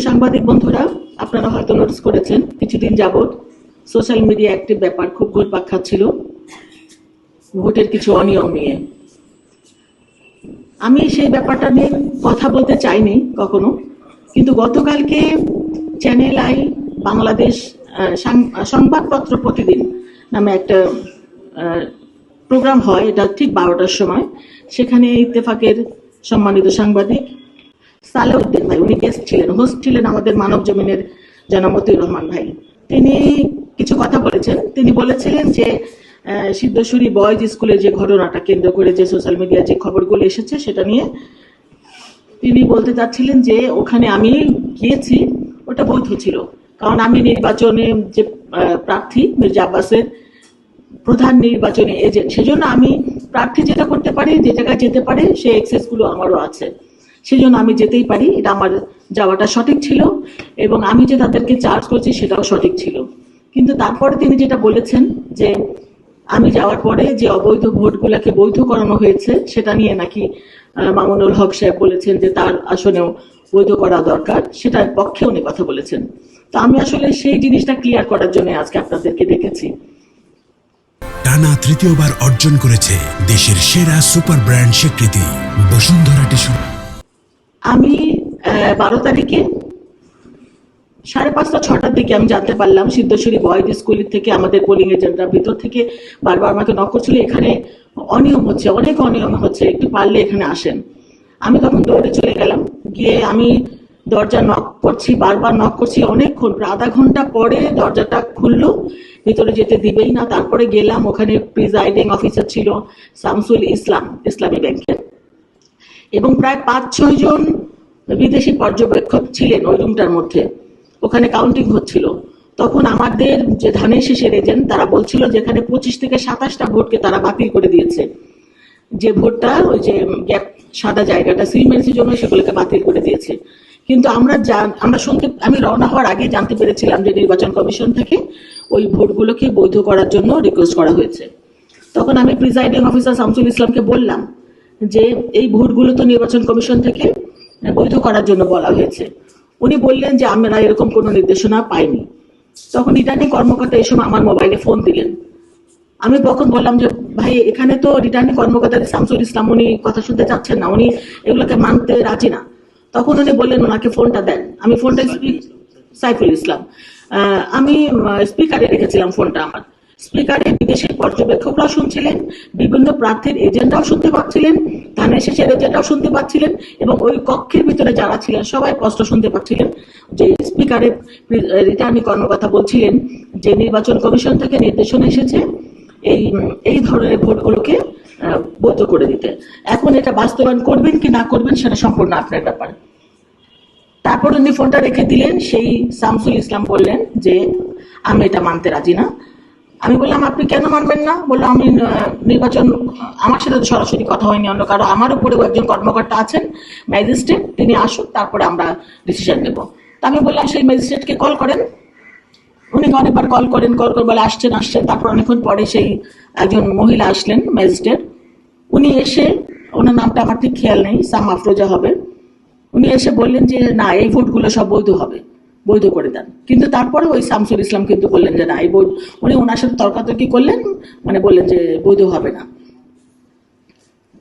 সাংবাদিক বন্ধুরা, আপনারা হয়তো নোটিস করেছেন কিছুদিন যাবৎ সোশ্যাল মিডিয়া একটি ব্যাপার খুব ঘুরপাক খাচ্ছিল ভোটের কিছু অনিয়ম নিয়ে। আমি সেই ব্যাপারটা নিয়ে কথা বলতে চাইনি কখনো, কিন্তু গতকালকে চ্যানেল আই বাংলাদেশ সংবাদপত্র প্রতিদিন নামে একটা প্রোগ্রাম হয়, এটা ঠিক 12টার সময়। সেখানে ইত্তেফাকের সম্মানিত সাংবাদিক সালেউদ্দিন ভাই, উনি গেস্ট ছিলেন, হোস্ট ছিলেন আমাদের মানব জমিনের জনাব মতিউর রহমান ভাই। তিনি কিছু কথা বলেছেন। তিনি বলেছিলেন যে সিদ্ধেশ্বরী বয়েজ স্কুলের যে ঘটনাটা কেন্দ্র করে যে সোশ্যাল মিডিয়ায় যে খবরগুলো এসেছে সেটা নিয়ে তিনি বলতে চাচ্ছিলেন যে ওখানে আমি গিয়েছি, ওটা বৈধ ছিল, কারণ আমি নির্বাচনে যে প্রার্থী মির্জা আব্বাসের প্রধান নির্বাচনী এজেন্ট, সেজন্য আমি প্রার্থী যেটা করতে পারি, যে জায়গায় যেতে পারে সেই এক্সেসগুলো আমারও আছে, সেজন্য আমি যেতেই পারি, এটা আমার যাওয়াটা সঠিক ছিল এবং আমি যে তাদেরকে চার্জ করছি সেটাও সঠিক ছিল। কিন্তু তারপরে তিনি যেটা বলেছেন যে আমি যাওয়ার পরে যে অবৈধ ভোটগুলোকে বৈধ করানো হয়েছে সেটা নিয়ে নাকি মামুনুল হক সাহেব বলেছেন যে তার আসনেও বৈধ করা দরকার, সেটার পক্ষে উনি কথা বলেছেন। তো আমি আসলে সেই জিনিসটা ক্লিয়ার করার জন্য আজকে আপনাদেরকে ডেকেছি। টানা তৃতীয়বার অর্জন করেছে দেশের সেরা সুপার ব্র্যান্ড স্বীকৃতি বসুন্ধরা টিস্যু। আমি 12 তারিখে 5:30-6টার দিকে আমি জানতে পারলাম সিদ্ধেশ্বরী বয়েজ স্কুল থেকে আমাদের পোলিং এজেন্টরা ভিতর থেকে বারবার আমাকে নক করছিল, এখানে অনিয়ম হচ্ছে, অনেক অনিয়ম হচ্ছে, একটু পারলে এখানে আসেন। আমি তখন দৌড়ে চলে গেলাম, গিয়ে আমি দরজা নক করছি, বারবার নক করছি, অনেকক্ষণ, প্রায় আধা ঘন্টা পরে দরজাটা খুললো, ভিতরে যেতে দিবেই না। তারপরে গেলাম, ওখানে প্রিজাইডিং অফিসার ছিল শামসুল ইসলাম ইসলামী ব্যাংকের, এবং প্রায় 5-6 জন বিদেশি পর্যবেক্ষক ছিলেন ওই রুমটার মধ্যে। ওখানে কাউন্টিং হচ্ছিল। তখন আমাদের যে ধানের শীষের এজেন্ট তারা বলছিল যে এখানে 25 থেকে 27টা ভোটকে তারা বাতিল করে দিয়েছে, যে ভোটটা ওই যে গ্যাপ সাদা জায়গাটা সিল মেরেছে জন্য সেগুলোকে বাতিল করে দিয়েছে। কিন্তু আমি রওনা হওয়ার আগে জানতে পেরেছিলাম যে নির্বাচন কমিশন থেকে ওই ভোটগুলোকে বৈধ করার জন্য রিকোয়েস্ট করা হয়েছে। তখন আমি প্রিজাইডিং অফিসার শামসুল ইসলামকে বললাম যে এই ভোটগুলো তো নির্বাচন কমিশন থেকে বৈধ করার জন্য বলা হয়েছে। উনি বললেন যে আমরা এরকম কোনো নির্দেশনা পাইনি। তখন রিটার্নিং কর্মকর্তা এই সময় আমার মোবাইলে ফোন দিলেন। আমি তখন বললাম যে ভাই, এখানে তো রিটার্নিং কর্মকর্তা শামসুল ইসলাম, উনি কথা শুনতে চাচ্ছেন না, উনি এগুলোকে মানতে রাজি না। তখন উনি বললেন ওনাকে ফোনটা দেন। আমি ফোনটা সাইফুল ইসলাম, আমি স্পিকারে রেখেছিলাম ফোনটা। আমার স্পিকারে বিদেশের পর্যবেক্ষকরাও শুনছিলেন, বিভিন্ন প্রার্থীর এজেন্টরাও শুনতে পাচ্ছিলেন, ধানের শেষের এজেন্টরাও শুনতে পাচ্ছিলেন, এবং ওই কক্ষের ভিতরে যারা ছিলেন সবাই স্পষ্ট শুনতে পাচ্ছিলেন যে স্পিকারে রিটার্নিং কর্মকর্তা বলছিলেন যে নির্বাচন কমিশন থেকে নির্দেশনা এসেছে এই ধরনের ভোটগুলোকে বৈধ করে দিতে। এখন এটা বাস্তবায়ন করবেন কি না করবেন সেটা সম্পূর্ণ আপনার ব্যাপার। তারপর উনি ফোনটা রেখে দিলেন। সেই শামসুল ইসলাম বললেন যে আমি এটা মানতে রাজি না। আমি বললাম আপনি কেন মানবেন না? বললাম আমি নির্বাচন, আমার সাথে তো সরাসরি কথা হয়নি, অন্য কারো, আমার উপরে একজন কর্মকর্তা আছেন ম্যাজিস্ট্রেট, তিনি আসুক, তারপরে আমরা ডিসিশন নেব। তা আমি বললাম সেই ম্যাজিস্ট্রেটকে কল করেন। উনি অনেকবার কল করেন, বলে আসছেন। তারপর অনেকক্ষণ পরে সেই একজন মহিলা আসলেন ম্যাজিস্ট্রেট। উনি এসে, ওনার নামটা আমার ঠিক খেয়াল নেই, সাম আফরোজা হবে, উনি এসে বললেন যে না, এই ভোটগুলো সব বৈধ হবে, বৈধ করে দেন। কিন্তু তারপরে ওই শামসুল ইসলাম কিন্তু বললেন যে না, এই ভোট, উনি ওনার সাথে তর্কাতর্কি করলেন, মানে বললেন যে বৈধ হবে না।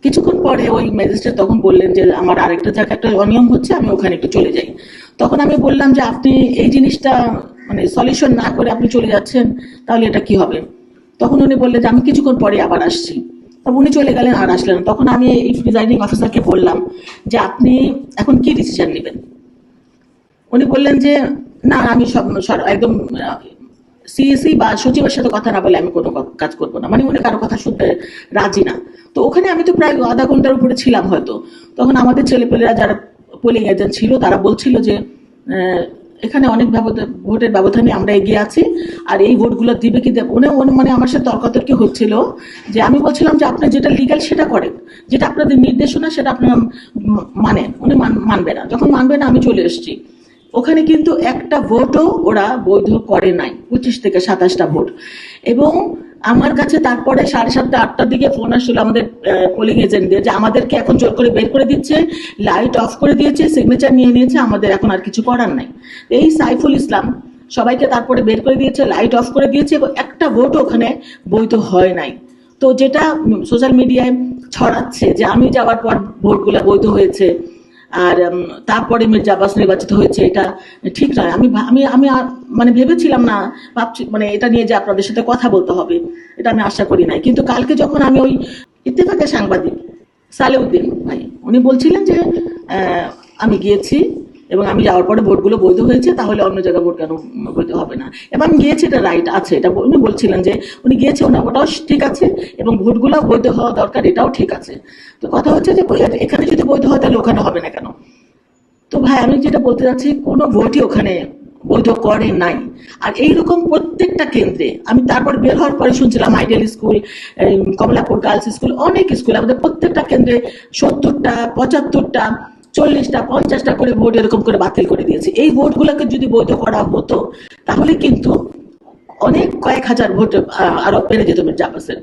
কিছুক্ষণ পরে ওই ম্যাজিস্ট্রেট তখন বললেন যে আমার আরেকটা জায়গায় একটা অনিয়ম হচ্ছে, আমি ওখানে একটু চলে যাই। তখন আমি বললাম যে আপনি এই জিনিসটা মানে সলিউশন না করে আপনি চলে যাচ্ছেন, তাহলে এটা কি হবে? তখন উনি বললেন যে আমি কিছুক্ষণ পরে আবার আসছি। তখন উনি চলে গেলেন, আর আসলেন। তখন আমি এই প্রিজাইডিং অফিসারকে বললাম যে আপনি এখন কি ডিসিশন নেবেন? উনি বললেন যে না, আমি একদম সিএসি বা সচিবের সাথে কথা না বলে আমি কোনো কাজ করবো না, মানে উনি কারো কথা শুনতে রাজি না। তো ওখানে আমি তো প্রায় আধা ঘন্টার উপরে ছিলাম হয়তো। তখন আমাদের ছেলেপেলেরা যারা পোলিং এজেন্ট ছিল তারা বলছিল যে এখানে অনেক ভোটের ব্যবধানে আমরা এগিয়ে আছি, আর এই ভোটগুলো দিবে কি দেবে। মানে আমার সাথে তর্কাতর্কি হচ্ছিল যে আমি বলছিলাম যে আপনি যেটা লিগ্যাল সেটা করেন, যেটা আপনাদের নির্দেশনা সেটা আপনারা মানেন। উনি মানবে না। যখন মানবে না, আমি চলে এসেছি। ওখানে কিন্তু একটা ভোটও ওরা বৈধ করে নাই, 25 থেকে 27টা ভোট। এবং আমার কাছে তারপরে 7:30 8টার দিকে ফোন আসছিল আমাদের পোলিং এজেন্টদের যে আমাদেরকে এখন জোর করে বের করে দিচ্ছে, লাইট অফ করে দিয়েছে, সিগনেচার নিয়ে নিয়েছে, আমাদের এখন আর কিছু করার নাই। এই সাইফুল ইসলাম সবাইকে তারপরে বের করে দিয়েছে, লাইট অফ করে দিয়েছে এবং একটা ভোট ওখানে বৈধ হয় নাই। তো যেটা সোশ্যাল মিডিয়ায় ছড়াচ্ছে যে আমি যাওয়ার পর ভোটগুলো বৈধ হয়েছে আর তারপরে মির্জা আব্বাস নির্বাচিত হয়েছে, এটা ঠিক নয়। আমি আমি আমি মানে ভেবেছিলাম না, ভাবছি মানে এটা নিয়ে যে আপনাদের সাথে কথা বলতে হবে, এটা আমি আশা করি নাই। কিন্তু কালকে যখন আমি ওই ইত্তেফাকের সাংবাদিক সালেউদ্দিন ভাই উনি বলছিলেন যে আমি গিয়েছি এবং আমি যাওয়ার পরে ভোটগুলো বৈধ হয়েছে, তাহলে অন্য জায়গায় ভোট কেন বৈধ হবে না, এবং গিয়েছে, এটা রাইট আছে, এটা উনি বলছিলেন যে উনি গিয়েছে, ওটাও ঠিক আছে এবং ভোটগুলো বৈধ হওয়া দরকার, এটাও ঠিক আছে। তো কথা হচ্ছে যে এখানে যদি বৈধ হয় তাহলে ওখানে হবে না কেন? তো ভাই আমি যেটা বলতে চাচ্ছি, কোনো ভোটই ওখানে বৈধ করে নাই। আর এইরকম প্রত্যেকটা কেন্দ্রে আমি তারপর বের হওয়ার পরে শুনছিলাম ideal school, Kamalapur girls school, অনেক স্কুল, আমাদের প্রত্যেকটা কেন্দ্রে 70টা 75টা 40টা 50টা করে ভোট এরকম করে বাতিল করে দিয়েছে। এই ভোটগুলোকে যদি বৈধ করা হতো তাহলে কিন্তু অনেক কয়েক হাজার ভোট আরো বেড়ে যেত মির্জা আব্বাসের।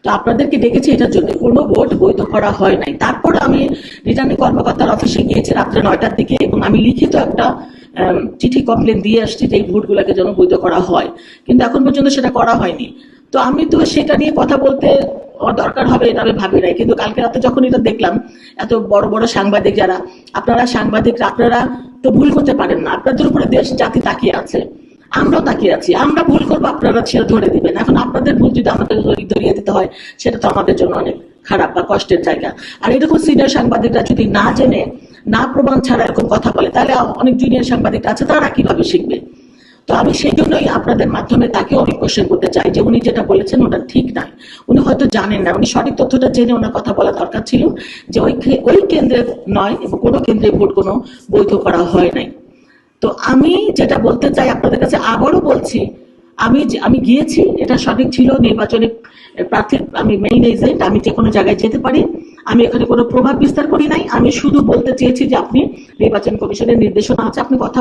তো আপনাদেরকে ডেকেছি এটার জন্য, কোনো ভোট বৈধ করা হয় নাই। তারপর আমি রিটার্নিং কর্মকর্তার অফিসে গিয়েছি রাত্রে 9টার দিকে এবং আমি লিখিত একটা চিঠি কমপ্লেন দিয়ে আসছি যে এই ভোটগুলোকে যেন বৈধ করা হয়, কিন্তু এখন পর্যন্ত সেটা করা হয়নি। তো আমি তো সেটা নিয়ে কথা বলতে দরকার হবে এটা আমি ভাবি নাই, কিন্তু কালকে রাতে যখন এটা দেখলাম, এত বড় বড় সাংবাদিক যারা, আপনারা সাংবাদিকরা, আপনারা তো ভুল করতে পারেন না, আপনাদের উপরে দেশ জাতি তাকিয়ে আছে, আমরাও তাকিয়ে আছি, আমরা ভুল করবো, আপনারা সেটা ধরে দিবেন। এখন আপনাদের ভুল যদি আমাদের ধরিয়ে দিতে হয়, সেটা তো আমাদের জন্য অনেক খারাপ বা কষ্টের জায়গা। আর এরকম সিনিয়র সাংবাদিকরা যদি না জেনে, না প্রমাণ ছাড়া এরকম কথা বলে, তাহলে অনেক জুনিয়র সাংবাদিক আছে, তারা কিভাবে শিখবে? তো আমি সেই জন্যই আপনাদের মাধ্যমে তাকে অনেক কোশ্চেন করতে চাই যে উনি যেটা বলেছেন ওটা ঠিক নয়, উনি হয়তো জানেন না, উনি সঠিক তথ্যটা জেনে ওনার কথা বলা দরকার ছিল যে ওই কেন্দ্রের নয় এবং কোনো কেন্দ্রে ভোট কোনো বৈধ করা হয় নাই। তো আমি যেটা বলতে চাই আপনাদের কাছে, আবারও বলছি, আমি গিয়েছি, এটা সঠিক ছিল, নির্বাচনী প্রার্থীর আমি মেইন এজেন্ট, আমি যে কোনো জায়গায় যেতে পারি, আমি এখানে কোনো প্রভাব বিস্তার করি নাই। আমি শুধু বলতে চেয়েছি যে আপনি নির্বাচন কমিশনের নির্দেশনা আছে, আপনি কথা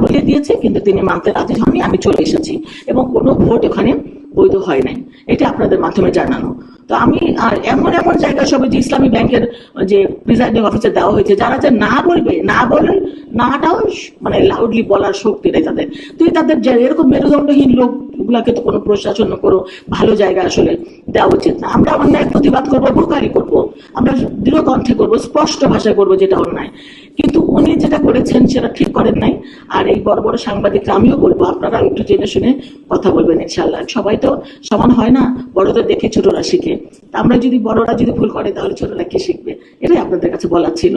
বলে দিয়েছে, কিন্তু তিনি মানতে রাজি হননি, আমি চলে এসেছি এবং কোনো ভোট ওখানে বৈধ হয় নাই, এটা আপনাদের মাধ্যমে জানানো। তো আমি আর এমন এমন জায়গায় সবে যে ইসলামী ব্যাংকের যে প্রিজাইডিং অফিসার দেওয়া হয়েছে, যারা যে না বলবে, না বলেন, নাটাও মানে লাউডলি বলার শক্তি নেই তাদের। তুই তাদের এরকম মেরুদণ্ডহীন লোকগুলাকে তো কোনো প্রশাসন, কোনো ভালো জায়গা আসলে দেওয়া উচিত না। আমরা অন্যায় প্রতিবাদ করবো, ভোকারি করবো, আমরা দৃঢ় কণ্ঠে করবো, স্পষ্ট ভাষায় করবো যেটা অন্যায়, কিন্তু উনি যেটা করেছেন সেটা ঠিক করেন নাই। আর এই বড় বড় সাংবাদিকরা আমিও বলবো, আপনারা একটু জেনে শুনে কথা বলবেন ইনশাল্লাহ। সবাই তো সমান হয় না, বড়দের দেখে ছোটরা শিখে, আমরা যদি বড়রা যদি ভুল করে তাহলে ছোটরা কি শিখবে? এটাই আপনাদের কাছে বলার ছিল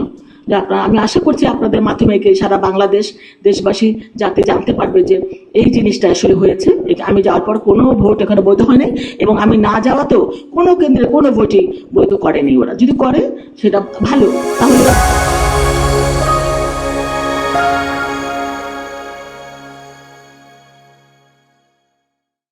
যে আপনারা, আমি আশা করছি আপনাদের মাধ্যমে সারা বাংলাদেশ দেশবাসী যাতে জানতে পারবে যে এই জিনিসটা আসলে হয়েছে। আমি যাওয়ার পর কোনো ভোট এখানে বৈধ হয় নাই এবং আমি না যাওয়াতেও কোনো কেন্দ্রে কোনো ভোটই বৈধ করেনি। ওরা যদি করে সেটা ভালো, তাহলে